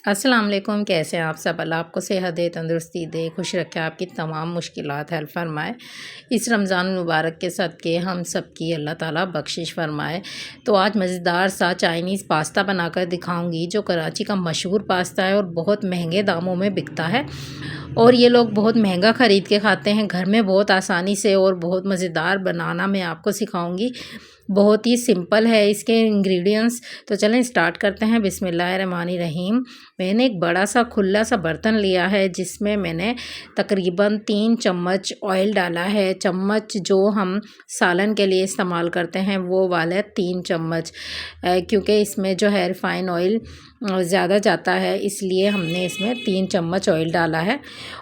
अस्सलाम वालेकुम। कैसे हैं आप सब? अल्लाह आपको सेहत दे, तंदुरुस्ती दे, खुश रखे, आपकी तमाम मुश्किलात हल फरमाए। इस रमज़ान मुबारक के सदक़े हम सब की अल्लाह ताला बख्शिश फ़रमाए। तो आज मज़ेदार सा चाइनीज़ पास्ता बनाकर दिखाऊंगी, जो कराची का मशहूर पास्ता है और बहुत महंगे दामों में बिकता है। और ये लोग बहुत महंगा ख़रीद के खाते हैं। घर में बहुत आसानी से और बहुत मज़ेदार बनाना मैं आपको सिखाऊंगी। बहुत ही सिंपल है इसके इंग्रेडिएंट्स। तो चलें स्टार्ट करते हैं। बिस्मिल्लाहिर्रहमानिर्रहीम। मैंने एक बड़ा सा खुला सा बर्तन लिया है, जिसमें मैंने तकरीबन 3 चम्मच ऑयल डाला है। चम्मच जो हम सालन के लिए इस्तेमाल करते हैं वो वाला 3 चम्मच, क्योंकि इसमें जो है रिफ़ाइन ऑयल ज़्यादा जाता है, इसलिए हमने इसमें 3 चम्मच ऑयल डाला है।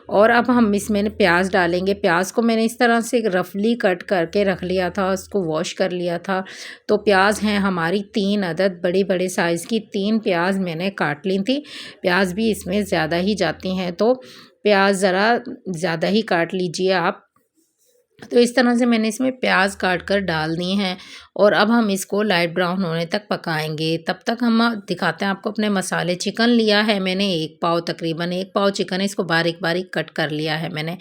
और अब हम इसमें प्याज डालेंगे। प्याज को मैंने इस तरह से रफली कट करके रख लिया था, उसको वॉश कर लिया था। तो प्याज हैं हमारी 3 अदद, बड़ी बड़े साइज़ की 3 प्याज मैंने काट ली थी। प्याज भी इसमें ज़्यादा ही जाती हैं, तो प्याज ज़रा ज़्यादा ही काट लीजिए आप। तो इस तरह से मैंने इसमें प्याज काट कर डाल दी हैं और अब हम इसको लाइट ब्राउन होने तक पकाएंगे। तब तक हम दिखाते हैं आपको अपने मसाले। चिकन लिया है मैंने 1 पाव, तकरीबन 1 पाव चिकन है, इसको बारीक बारीक कट कर लिया है मैंने।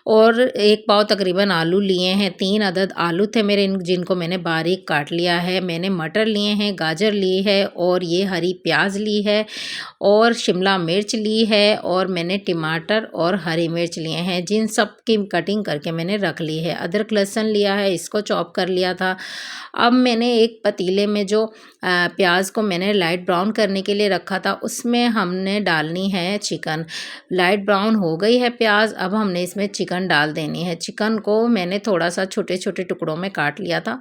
और 1 पाव तकरीबन आलू लिए हैं। 3 अदद आलू थे मेरे, जिनको मैंने बारीक काट लिया है। मैंने मटर लिए हैं, गाजर ली है, और ये हरी प्याज ली है, और शिमला मिर्च ली है, और मैंने टमाटर और हरी मिर्च लिए हैं, जिन सब की कटिंग करके मैंने रख ली है। अदरक लहसुन लिया है, इसको चॉप कर लिया था। अब मैंने एक पतीले में जो प्याज को मैंने लाइट ब्राउन करने के लिए रखा था, उसमें हमने डालनी है चिकन। लाइट ब्राउन हो गई है प्याज, अब हमने इसमें चिकन डाल देनी है। चिकन को मैंने थोड़ा सा छोटे छोटे टुकड़ों में काट लिया था।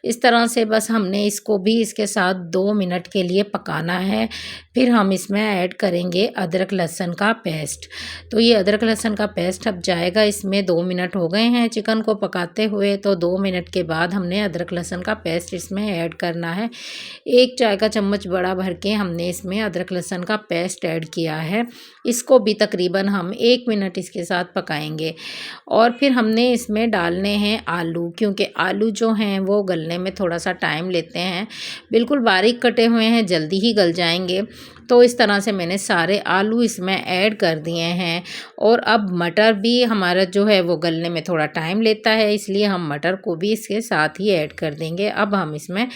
इस तरह से बस हमने इसको भी इसके साथ 2 मिनट के लिए पकाना है। फिर हम इसमें ऐड करेंगे अदरक लहसुन का पेस्ट। तो ये अदरक लहसुन का पेस्ट अब जाएगा इसमें। 2 मिनट हो गए हैं चिकन को पकाते हुए, तो 2 मिनट के बाद हमने अदरक लहसुन का पेस्ट इसमें ऐड करना है। 1 चाय का चम्मच बड़ा भर के हमने इसमें अदरक लहसुन का पेस्ट ऐड किया है। इसको भी तकरीबन हम 1 मिनट इसके साथ पकाएंगे। और फिर हमने इसमें डालने हैं आलू, क्योंकि आलू जो हैं वो गलने में थोड़ा सा टाइम लेते हैं। बिल्कुल बारीक कटे हुए हैं, जल्दी ही गल जाएंगे। तो इस तरह से मैंने सारे आलू इसमें ऐड कर दिए हैं। और अब मटर भी हमारा जो है वो गलने में थोड़ा टाइम लेता है, इसलिए हम मटर को भी इसके साथ ही ऐड कर देंगे। अब हम इसमें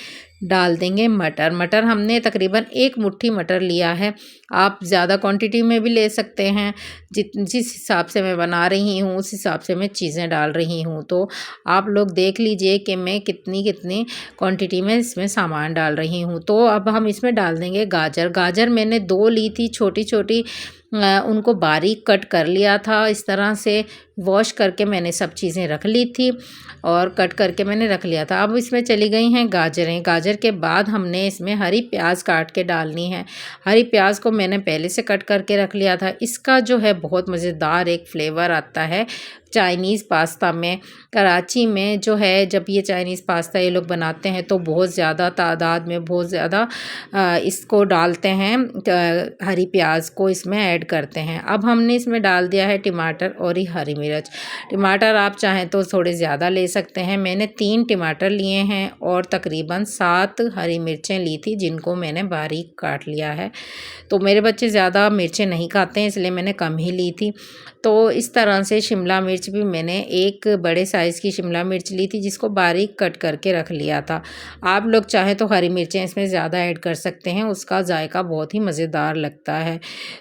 डाल देंगे मटर। मटर हमने तकरीबन 1 मुट्ठी मटर लिया है। आप ज़्यादा क्वांटिटी में भी ले सकते हैं। जिस हिसाब से मैं बना रही हूँ उस हिसाब से मैं चीज़ें डाल रही हूँ। तो आप लोग देख लीजिए कि मैं कितनी कितनी क्वांटिटी में इसमें सामान डाल रही हूँ। तो अब हम इसमें डाल देंगे गाजर। गाजर मैंने 2 ली थी, छोटी छोटी। उनको बारीक कट कर लिया था। इस तरह से वॉश करके मैंने सब चीज़ें रख ली थी और कट करके मैंने रख लिया था। अब इसमें चली गई हैं गाजरें। गाजर के बाद हमने इसमें हरी प्याज काट के डालनी है। हरी प्याज को मैंने पहले से कट करके रख लिया था। इसका जो है बहुत मज़ेदार एक फ्लेवर आता है चाइनीज़ पास्ता में। कराची में जो है, जब ये चाइनीज़ पास्ता ये लोग बनाते हैं तो बहुत ज़्यादा तादाद में, बहुत ज़्यादा इसको डालते हैं, हरी प्याज को इसमें ऐड करते हैं। अब हमने इसमें डाल दिया है टमाटर और हरी मिर्च। टमाटर आप चाहें तो थोड़े ज़्यादा ले सकते हैं। मैंने 3 टमाटर लिए हैं और तकरीबन 7 हरी मिर्चें ली थी, जिनको मैंने बारीक काट लिया है। तो मेरे बच्चे ज़्यादा मिर्चें नहीं खाते हैं, इसलिए मैंने कम ही ली थी। तो इस तरह से शिमला मिर्च भी मैंने 1 बड़े साइज़ की शिमला मिर्च ली थी, जिसको बारीक कट करके रख लिया था। आप लोग चाहें तो हरी मिर्चें इसमें ज़्यादा ऐड कर सकते हैं, उसका जायका बहुत ही मज़ेदार लगता है।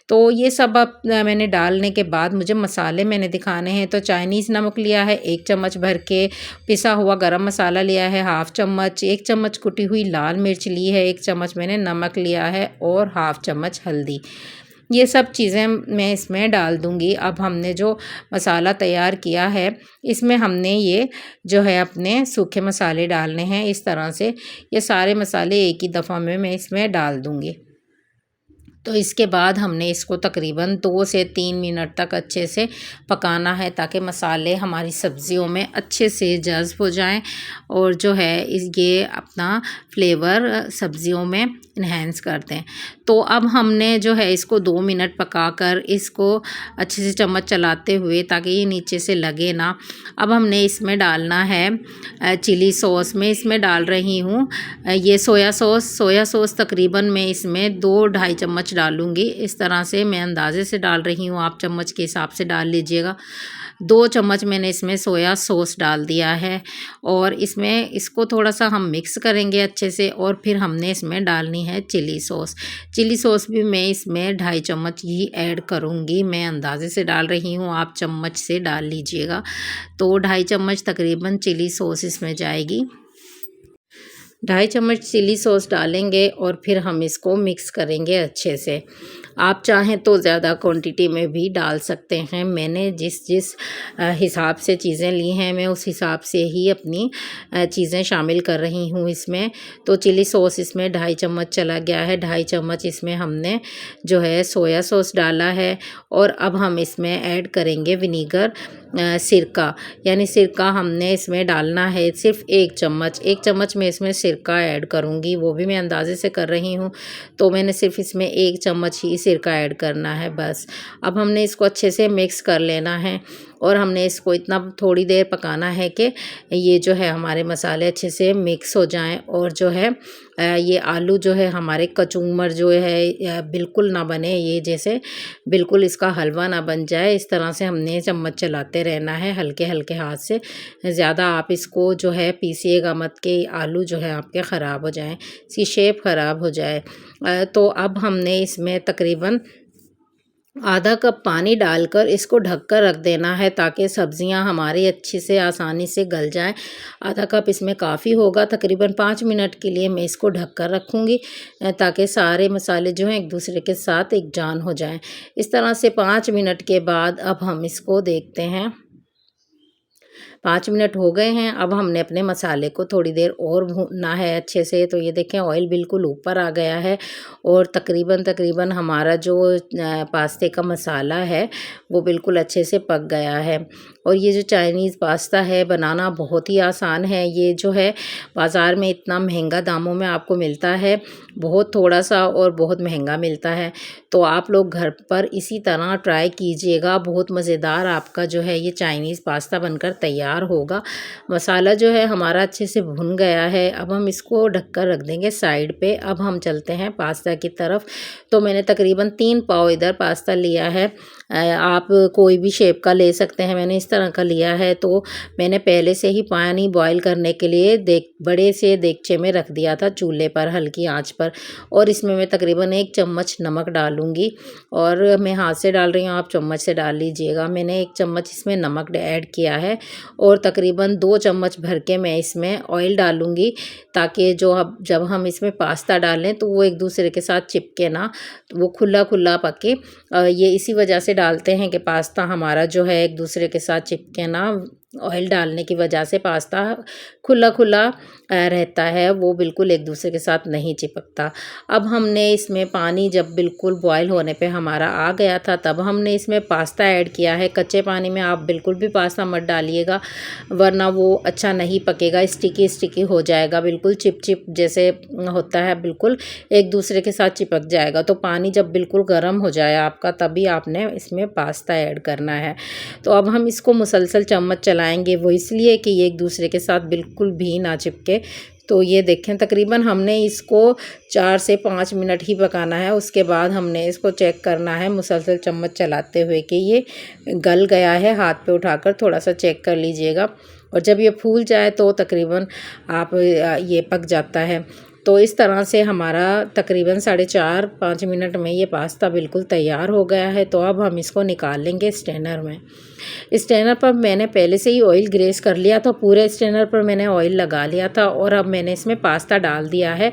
तो ये सब अब मैंने डालने के बाद मुझे मसाले मैंने दिखाने हैं। तो चाइनीज़ नमक लिया है 1 चम्मच भर के, पिसा हुआ गरम मसाला लिया है हाफ़ चम्मच, 1 चम्मच कुटी हुई लाल मिर्च ली है, 1 चम्मच मैंने नमक लिया है, और हाफ़ चम्मच हल्दी। ये सब चीज़ें मैं इसमें डाल दूँगी। अब हमने जो मसाला तैयार किया है, इसमें हमने ये जो है अपने सूखे मसाले डालने हैं। इस तरह से ये सारे मसाले एक ही दफ़ा में मैं इसमें डाल दूँगी। तो इसके बाद हमने इसको तकरीबन 2 से 3 मिनट तक अच्छे से पकाना है, ताकि मसाले हमारी सब्ज़ियों में अच्छे से जज़्ब हो जाएं और जो है ये अपना फ्लेवर सब्ज़ियों में इन्हेंस करते हैं। तो अब हमने जो है इसको 2 मिनट पकाकर इसको अच्छे से चम्मच चलाते हुए, ताकि ये नीचे से लगे ना। अब हमने इसमें डालना है चिली सॉस। मैं इसमें डाल रही हूँ ये सोया सॉस तकरीबन मैं इसमें 2-2.5 चम्मच डालूँगी। इस तरह से मैं अंदाज़े से डाल रही हूँ, आप चम्मच के हिसाब से डाल लीजिएगा। 2 चम्मच मैंने इसमें सोया सॉस डाल दिया है और इसमें इसको थोड़ा-सा हम मिक्स करेंगे अच्छे से, और फिर हमने इसमें डालनी है चिली सॉस। चिली सॉस भी मैं इसमें 2.5 चम्मच ही ऐड करूँगी। मैं अंदाज़े से डाल रही हूँ, आप चम्मच से डाल लीजिएगा। तो 2.5 चम्मच तकरीबन चिली सॉस इसमें जाएगी। 2.5 चम्मच चिली सॉस डालेंगे और फिर हम इसको मिक्स करेंगे अच्छे से। आप चाहें तो ज़्यादा क्वांटिटी में भी डाल सकते हैं। मैंने जिस हिसाब से चीज़ें ली हैं, मैं उस हिसाब से ही अपनी चीज़ें शामिल कर रही हूँ इसमें। तो चिली सॉस इसमें 2.5 चम्मच चला गया है। 2.5 चम्मच इसमें हमने जो है सोया सॉस डाला है, और अब हम इसमें ऐड करेंगे विनीगर, सिरका, यानी सिरका हमने इसमें डालना है सिर्फ 1 चम्मच। 1 चम्मच मैं इसमें सिरका ऐड करूँगी, वो भी मैं अंदाज़े से कर रही हूँ। तो मैंने सिर्फ इसमें 1 चम्मच ही सिरका ऐड करना है बस। अब हमने इसको अच्छे से मिक्स कर लेना है, और हमने इसको इतना थोड़ी देर पकाना है कि ये जो है हमारे मसाले अच्छे से मिक्स हो जाएं, और जो है ये आलू जो है हमारे कचूमर जो है बिल्कुल ना बने, ये जैसे बिल्कुल इसका हलवा ना बन जाए। इस तरह से हमने चम्मच चलाते रहना है हल्के हल्के हाथ से। ज़्यादा आप इसको जो है पीसिएगा मत कि आलू जो है आपके ख़राब हो जाएं, इसकी शेप ख़राब हो जाए। तो अब हमने इसमें तकरीबन आधा कप पानी डालकर इसको ढककर रख देना है, ताकि सब्जियां हमारी अच्छी से आसानी से गल जाएं। आधा कप इसमें काफ़ी होगा। तकरीबन 5 मिनट के लिए मैं इसको ढककर रखूँगी, ताकि सारे मसाले जो हैं एक दूसरे के साथ एक जान हो जाएं। इस तरह से 5 मिनट के बाद अब हम इसको देखते हैं। 5 मिनट हो गए हैं। अब हमने अपने मसाले को थोड़ी देर और भूनना है अच्छे से। तो ये देखें ऑयल बिल्कुल ऊपर आ गया है, और तकरीबन हमारा जो पास्ते का मसाला है वो बिल्कुल अच्छे से पक गया है। और ये जो चाइनीज़ पास्ता है बनाना बहुत ही आसान है। ये जो है बाज़ार में इतना महंगा दामों में आपको मिलता है, बहुत थोड़ा सा और बहुत महंगा मिलता है। तो आप लोग घर पर इसी तरह ट्राई कीजिएगा, बहुत मज़ेदार आपका जो है ये चाइनीज़ पास्ता बनकर तैयार होगा। मसाला जो है हमारा अच्छे से भुन गया है। अब हम इसको ढककर रख देंगे साइड पे। अब हम चलते हैं पास्ता की तरफ। तो मैंने तकरीबन 3 पाव इधर पास्ता लिया है। आप कोई भी शेप का ले सकते हैं, मैंने इस तरह का लिया है। तो मैंने पहले से ही पानी बॉईल करने के लिए बड़े से देगचे में रख दिया था चूल्हे पर हल्की आंच पर, और इसमें मैं तकरीबन 1 चम्मच नमक डालूंगी, और मैं हाथ से डाल रही हूँ, आप चम्मच से डाल लीजिएगा। मैंने 1 चम्मच इसमें नमक ऐड किया है, और तकरीबन 2 चम्मच भर के मैं इसमें ऑयल डालूंगी, ताकि जब हम इसमें पास्ता डालें तो वो एक दूसरे के साथ चिपके ना, वो खुला खुला पके। ये इसी वजह से डालते हैं कि पास्ता हमारा जो है एक दूसरे के साथ चिपके ना। ऑयल डालने की वजह से पास्ता खुला खुला रहता है, वो बिल्कुल एक दूसरे के साथ नहीं चिपकता। अब हमने इसमें पानी जब बिल्कुल बॉयल होने पे हमारा आ गया था, तब हमने इसमें पास्ता ऐड किया है। कच्चे पानी में आप बिल्कुल भी पास्ता मत डालिएगा, वरना वो अच्छा नहीं पकेगा, स्टिकी स्टिकी हो जाएगा, बिल्कुल चिप चिप जैसे होता है, बिल्कुल एक दूसरे के साथ चिपक जाएगा। तो पानी जब बिल्कुल गर्म हो जाए आपका, तभी आपने इसमें पास्ता ऐड करना है। तो अब हम इसको मुसलसल चम्मच चलाएंगे, वो इसलिए कि ये एक दूसरे के साथ बिल्कुल भी ना चिपके। तो ये देखें तकरीबन हमने इसको 4 से 5 मिनट ही पकाना है। उसके बाद हमने इसको चेक करना है मुसलसल चम्मच चलाते हुए कि ये गल गया है। हाथ पे उठाकर थोड़ा सा चेक कर लीजिएगा, और जब ये फूल जाए तो तकरीबन ये पक जाता है। तो इस तरह से हमारा तकरीबन 4.5-5 मिनट में ये पास्ता बिल्कुल तैयार हो गया है। तो अब हम इसको निकाल लेंगे स्ट्रेनर में। स्ट्रेनर पर मैंने पहले से ही ऑयल ग्रेस कर लिया था, पूरे स्ट्रेनर पर मैंने ऑयल लगा लिया था, और अब मैंने इसमें पास्ता डाल दिया है।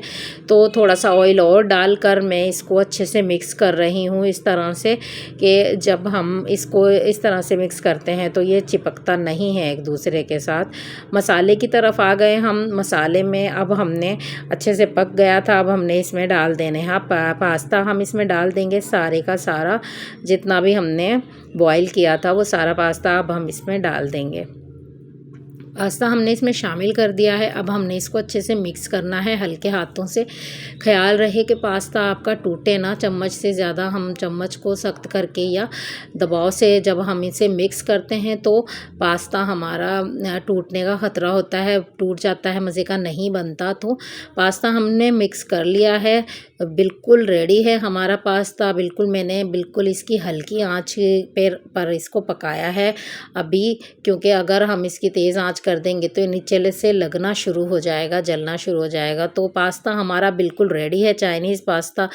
तो थोड़ा सा ऑयल और डालकर मैं इसको अच्छे से मिक्स कर रही हूँ, इस तरह से कि जब हम इसको इस तरह से मिक्स करते हैं तो ये चिपकता नहीं है एक दूसरे के साथ। मसाले की तरफ आ गए हम। मसाले में अब हमने अच्छे से पक गया था, अब हमने इसमें डाल देने हैं पास्ता। हम इसमें डाल देंगे सारे का सारा, जितना भी हमने बॉईल किया था वो सारा पास्ता अब हम इसमें डाल देंगे। पास्ता हमने इसमें शामिल कर दिया है। अब हमने इसको अच्छे से मिक्स करना है हल्के हाथों से। ख्याल रहे कि पास्ता आपका टूटे ना, चम्मच से ज़्यादा हम चम्मच को सख्त करके या दबाव से जब हम इसे मिक्स करते हैं तो पास्ता हमारा टूटने का ख़तरा होता है, टूट जाता है, मज़े का नहीं बनता। तो पास्ता हमने मिक्स कर लिया है, बिल्कुल रेडी है हमारा पास्ता। मैंने बिल्कुल इसकी हल्की आँच पर इसको पकाया है अभी, क्योंकि अगर हम इसकी तेज़ आँच कर देंगे तो नीचे से लगना शुरू हो जाएगा, जलना शुरू हो जाएगा। तो पास्ता हमारा बिल्कुल रेडी है, चाइनीज़ पास्ता।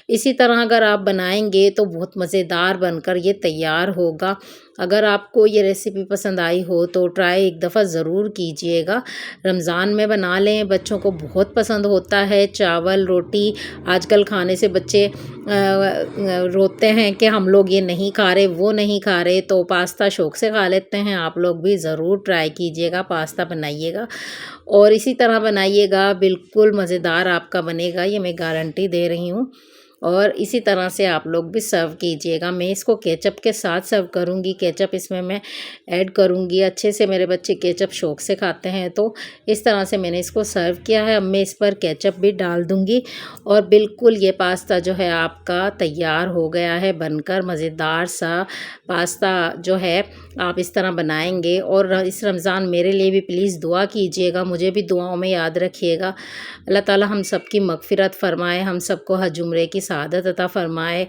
इसी तरह अगर आप बनाएंगे तो बहुत मज़ेदार बनकर ये तैयार होगा। अगर आपको ये रेसिपी पसंद आई हो तो ट्राई एक दफ़ा ज़रूर कीजिएगा। रमज़ान में बना लें, बच्चों को बहुत पसंद होता है। चावल रोटी आजकल खाने से बच्चे रोते हैं कि हम लोग ये नहीं खा रहे, वो नहीं खा रहे, तो पास्ता शौक़ से खा लेते हैं। आप लोग भी ज़रूर ट्राई कीजिएगा, पास्ता बनाइएगा और इसी तरह बनाइएगा, बिल्कुल मज़ेदार आपका बनेगा, ये मैं गारंटी दे रही हूँ। और इसी तरह से आप लोग भी सर्व कीजिएगा। मैं इसको केचप के साथ सर्व करूँगी, केचप इसमें मैं ऐड करूँगी। अच्छे से मेरे बच्चे केचप शौक़ से खाते हैं, तो इस तरह से मैंने इसको सर्व किया है। अब मैं इस पर केचप भी डाल दूँगी और बिल्कुल ये पास्ता जो है आपका तैयार हो गया है बनकर। मज़ेदार सा पास्ता जो है आप इस तरह बनाएंगे और इस रमज़ान मेरे लिए भी प्लीज़ दुआ कीजिएगा, मुझे भी दुआओं में याद रखिएगा। अल्लाह ताला हम सब की मग़फ़िरत फ़रमाए, हम सबको हज उम्रे की सआदत अता फ़रमाए।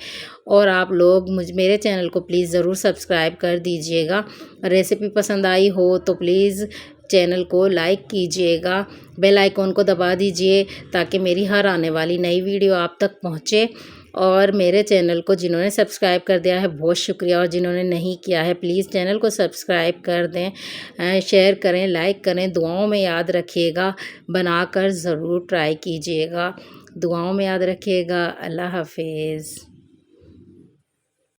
और आप लोग मेरे चैनल को प्लीज़ ज़रूर सब्सक्राइब कर दीजिएगा। रेसिपी पसंद आई हो तो प्लीज़ चैनल को लाइक कीजिएगा, बेल आइकॉन को दबा दीजिए ताकि मेरी हर आने वाली नई वीडियो आप तक पहुँचे। और मेरे चैनल को जिन्होंने सब्सक्राइब कर दिया है बहुत शुक्रिया, और जिन्होंने नहीं किया है प्लीज़ चैनल को सब्सक्राइब कर दें, शेयर करें, लाइक करें, दुआओं में याद रखिएगा, बनाकर ज़रूर ट्राई कीजिएगा। दुआओं में याद रखिएगा। अल्लाह हाफ़िज़।